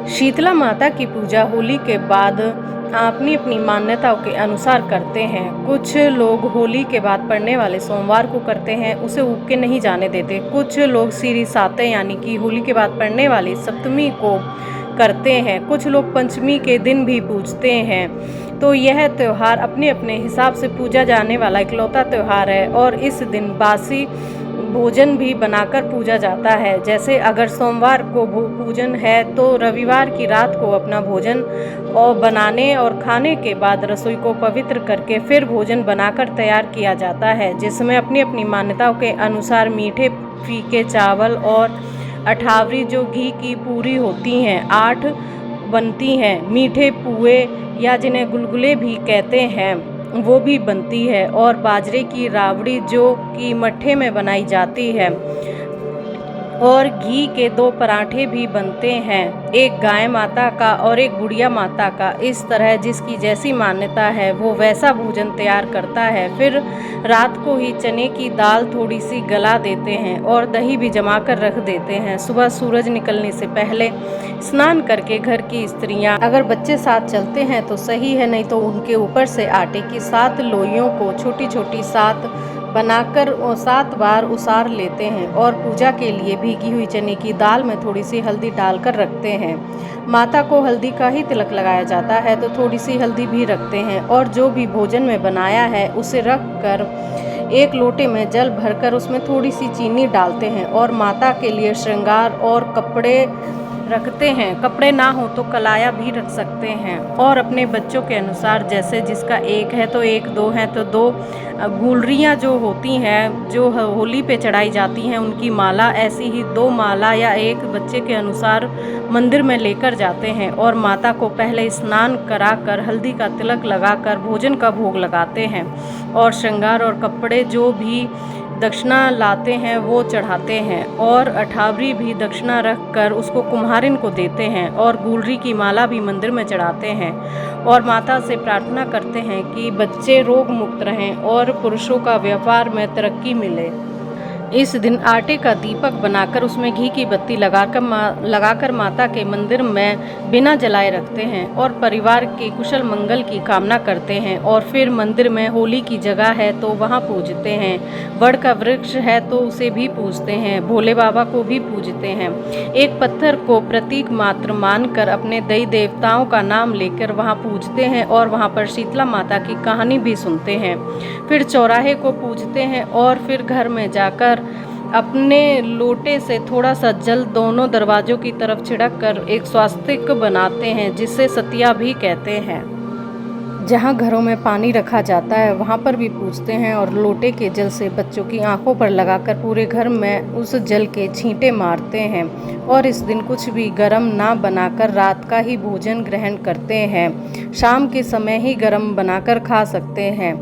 शीतला माता की पूजा होली के बाद अपनी अपनी मान्यताओं के अनुसार करते हैं। कुछ लोग होली के बाद पड़ने वाले सोमवार को करते हैं, उसे उग के नहीं जाने देते। कुछ लोग सिरी साते यानी कि होली के बाद पड़ने वाली सप्तमी को करते हैं। कुछ लोग पंचमी के दिन भी पूजते हैं। तो यह त्यौहार अपने अपने हिसाब से पूजा जाने वाला इकलौता त्यौहार है और इस दिन बासी भोजन भी बनाकर पूजा जाता है। जैसे अगर सोमवार को पूजन है तो रविवार की रात को अपना भोजन और बनाने और खाने के बाद रसोई को पवित्र करके फिर भोजन बनाकर तैयार किया जाता है, जिसमें अपनी अपनी मान्यताओं के अनुसार मीठे फीके चावल और अठावरी जो घी की पूरी होती हैं 8 बनती हैं। मीठे पुए या जिन्हें गुलगुले भी कहते हैं वो भी बनती है और बाजरे की राबड़ी जो कि मट्ठे में बनाई जाती है और घी के 2 पराठे भी बनते हैं, एक गाय माता का और एक बुढ़िया माता का। इस तरह जिसकी जैसी मान्यता है वो वैसा भोजन तैयार करता है। फिर रात को ही चने की दाल थोड़ी सी गला देते हैं और दही भी जमा कर रख देते हैं। सुबह सूरज निकलने से पहले स्नान करके घर की स्त्रियां, अगर बच्चे साथ चलते हैं तो सही है, नहीं तो उनके ऊपर से आटे की 7 लोइयों को छोटी छोटी 7 बनाकर 7 बार उसार लेते हैं और पूजा के लिए भीगी हुई चने की दाल में थोड़ी सी हल्दी डालकर रखते हैं। माता को हल्दी का ही तिलक लगाया जाता है तो थोड़ी सी हल्दी भी रखते हैं और जो भी भोजन में बनाया है उसे रख कर एक लोटे में जल भरकर उसमें थोड़ी सी चीनी डालते हैं और माता के लिए श्रृंगार और कपड़े रखते हैं। कपड़े ना हो तो कलाया भी रख सकते हैं और अपने बच्चों के अनुसार, जैसे जिसका 1 है तो 1, 2 है तो 2 गुलरियाँ जो होती हैं जो होली पे चढ़ाई जाती हैं उनकी माला, ऐसी ही 2 माला या 1 बच्चे के अनुसार मंदिर में लेकर जाते हैं और माता को पहले स्नान कराकर हल्दी का तिलक लगाकर भोजन का भोग लगाते हैं और श्रृंगार और कपड़े जो भी दक्षिणा लाते हैं वो चढ़ाते हैं और अठावरी भी दक्षिणा रख कर उसको कुम्हारिन को देते हैं और गुलरी की माला भी मंदिर में चढ़ाते हैं और माता से प्रार्थना करते हैं कि बच्चे रोग मुक्त रहें और पुरुषों का व्यापार में तरक्की मिले। इस दिन आटे का दीपक बनाकर उसमें घी की बत्ती लगाकर माता के मंदिर में बिना जलाए रखते हैं और परिवार के कुशल मंगल की कामना करते हैं और फिर मंदिर में होली की जगह है तो वहाँ पूजते हैं। वड़ का वृक्ष है तो उसे भी पूजते हैं, भोले बाबा को भी पूजते हैं। एक पत्थर को प्रतीक मात्र मानकर अपने देवी देवताओं का नाम लेकर वहाँ पूजते हैं और वहाँ पर शीतला माता की कहानी भी सुनते हैं। फिर चौराहे को पूजते हैं और फिर घर में जाकर अपने लोटे से थोड़ा सा जल दोनों दरवाजों की तरफ छिड़क कर एक स्वास्तिक बनाते हैं, जिसे सतिया भी कहते हैं। जहाँ घरों में पानी रखा जाता है वहाँ पर भी पूजते हैं और लोटे के जल से बच्चों की आंखों पर लगाकर पूरे घर में उस जल के छींटे मारते हैं और इस दिन कुछ भी गरम ना बनाकर रात का ही भोजन ग्रहण करते हैं। शाम के समय ही गरम बनाकर खा सकते हैं।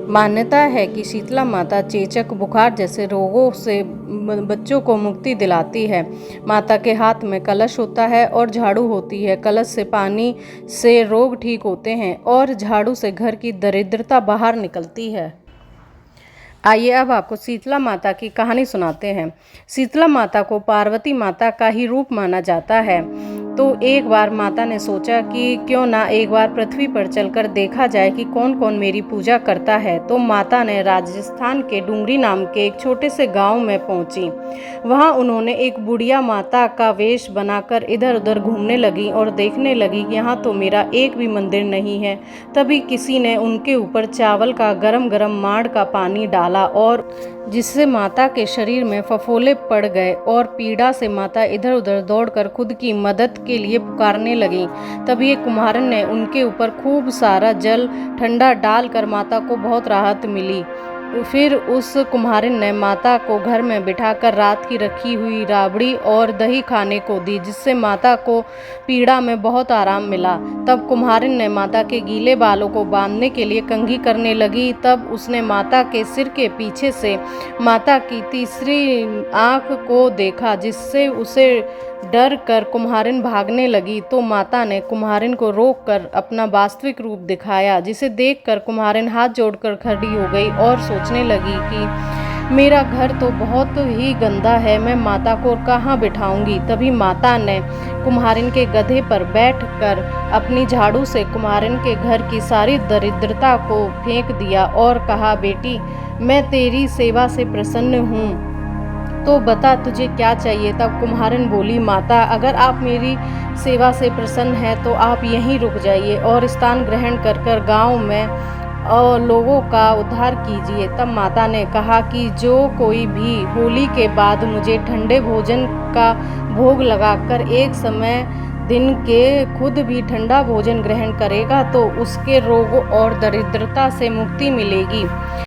मान्यता है कि शीतला माता चेचक, बुखार जैसे रोगों से बच्चों को मुक्ति दिलाती है। माता के हाथ में कलश होता है और झाड़ू होती है। कलश से पानी से रोग ठीक होते हैं और झाड़ू से घर की दरिद्रता बाहर निकलती है। आइए अब आपको शीतला माता की कहानी सुनाते हैं। शीतला माता को पार्वती माता का ही रूप माना जाता है। तो एक बार माता ने सोचा कि क्यों ना एक बार पृथ्वी पर चलकर देखा जाए कि कौन कौन मेरी पूजा करता है। तो माता ने राजस्थान के डूंगरी नाम के एक छोटे से गांव में पहुंची। वहां उन्होंने एक बुढ़िया माता का वेश बनाकर इधर उधर घूमने लगी और देखने लगी कि यहाँ तो मेरा एक भी मंदिर नहीं है। तभी किसी ने उनके ऊपर चावल का गरम गरम माड़ का पानी डाला और जिससे माता के शरीर में फफोले पड़ गए और पीड़ा से माता इधर उधर दौड़कर खुद की मदद के लिए पुकारने लगी। तभी एक कुम्हारन ने उनके ऊपर खूब सारा जल ठंडा डालकर माता को बहुत राहत मिली। फिर उस कुम्हारिन ने माता को घर में बिठाकर रात की रखी हुई राबड़ी और दही खाने को दी, जिससे माता को पीड़ा में बहुत आराम मिला। तब कुम्हारिन ने माता के गीले बालों को बांधने के लिए कंघी करने लगी। तब उसने माता के सिर के पीछे से माता की तीसरी आँख को देखा, जिससे उसे डर कर कुम्हारिन भागने लगी। तो माता ने कुम्हारिन को रोक कर अपना वास्तविक रूप दिखाया, जिसे देखकर कुम्हारिन हाथ जोड़कर खड़ी हो गई और सोचने लगी कि मेरा घर तो बहुत ही गंदा है, मैं माता को कहाँ बिठाऊंगी। तभी माता ने कुम्हारिन के गधे पर बैठकर अपनी झाड़ू से कुम्हारिन के घर की सारी दरिद्रता को फेंक दिया और कहा, बेटी मैं तेरी सेवा से प्रसन्न हूँ, तो बता तुझे क्या चाहिए। तब कुम्हारिन बोली, माता अगर आप मेरी सेवा से प्रसन्न हैं तो आप यहीं रुक जाइए और स्थान ग्रहण कर कर गाँव में और लोगों का उद्धार कीजिए। तब माता ने कहा कि जो कोई भी होली के बाद मुझे ठंडे भोजन का भोग लगाकर एक समय दिन के खुद भी ठंडा भोजन ग्रहण करेगा तो उसके रोगों और दरिद्रता से मुक्ति मिलेगी।